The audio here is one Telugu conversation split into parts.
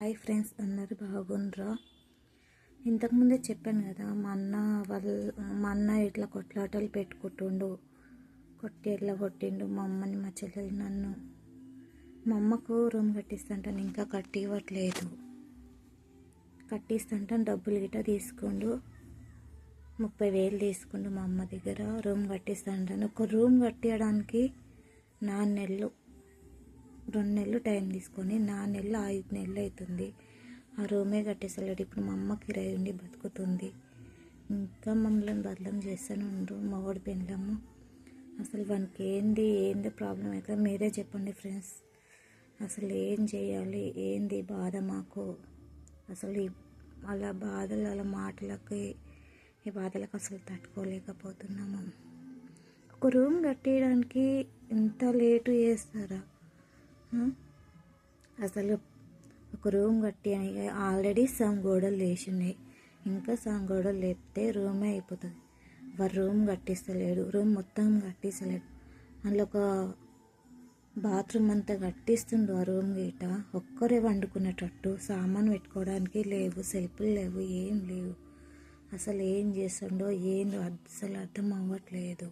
హాయ్ ఫ్రెండ్స్, అందరు బాగుండ్రా? ఇంతకుముందే చెప్పాను కదా, మా అన్న ఇట్లా కొట్లాటలు పెట్టుకుంటుండు, ఎట్లా కొట్టిండు మా అమ్మని, మా చెల్లెలు నన్ను. మా అమ్మకు రూమ్ కట్టిస్తుంటాను, ఇంకా కట్టి ఇవ్వట్లేదు. కట్టిస్తుంటాను, డబ్బులు గిట్ట తీసుకోండు, 30,000 తీసుకుండు మా అమ్మ దగ్గర. రూమ్ కట్టిస్తుంటాను. ఒక రూమ్ కట్టియడానికి 4 నెలలు 2 నెలలు టైం తీసుకొని 4 నెలలు 5 నెలలు అవుతుంది. ఆ రూమే కట్టేసలేడు. ఇప్పుడు మా అమ్మ కిరాయి ఉండి బతుకుతుంది. ఇంకా మమ్మల్ని బదలం చేస్తూనే ఉండు మగవాడు పెళ్ళము. అసలు వానికి ఏంది ప్రాబ్లం అయితే మీరే చెప్పండి ఫ్రెండ్స్. అసలు ఏం చేయాలి, ఏంది బాధ మాకు? అసలు అలా బాధలు, అలా మాటలకి, ఈ బాధలకు అసలు తట్టుకోలేకపోతున్నాము. ఒక రూమ్ కట్టేయడానికి ఇంత లేటు చేస్తారా? అసలు ఒక రూమ్ కట్టి ఆల్రెడీ సగం గోడలు లేచినాయి, ఇంకా సగం గోడలు లేపితే రూమే అయిపోతుంది. వారు రూమ్ కట్టిస్తలేడు, రూమ్ మొత్తం కట్టిస్తలేడు. అందులో ఒక బాత్రూమ్ అంతా కట్టిస్తుండు. ఆ రూమ్ గీట ఒక్కరే వండుకునేటట్టు సామాన్ పెట్టుకోవడానికి లేవు, సెల్ఫ్లు లేవు, ఏం లేవు. అసలు ఏం చేస్తుండో ఏందో అసలు అర్థం అవ్వట్లేదు.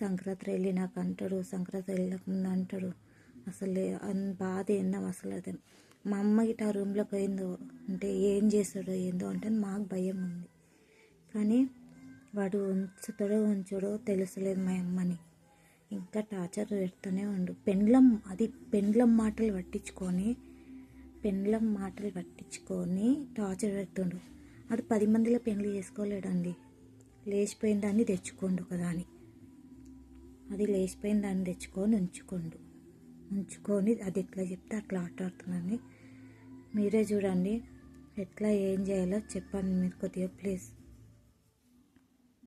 సంక్రాంతి వెళ్ళినాక అంటాడు, సంక్రాంతి వెళ్ళక ముందు అంటాడు. అసలు బాధ ఏందో అసలు. అదే మా అమ్మ గిట్ట ఆ రూమ్లోకి పోయిందో అంటే ఏం చేస్తాడో ఏందో అంటే మాకు భయం ఉంది. కానీ వాడు ఉంచడో తెలుసలేదు మా అమ్మని. ఇంకా టార్చర్ పెడుతూనే ఉండు. పెండ్లం మాటలు పట్టించుకొని టార్చర్ పెడుతుండు. వాడు 10 మందిలో పెళ్లి చేసుకోలేడండి. లేచిపోయిన దాన్ని తెచ్చుకోండు కదా అని, అది లేచిపోయిన దాన్ని తెచ్చుకొని ఉంచుకొని అది ఎట్లా చెప్తే అట్లా ఆడుతున్నాను. మీరే చూడండి ఎట్లా ఏం చేయాలో చెప్పండి మీరు కొద్దిగా ప్లీజ్.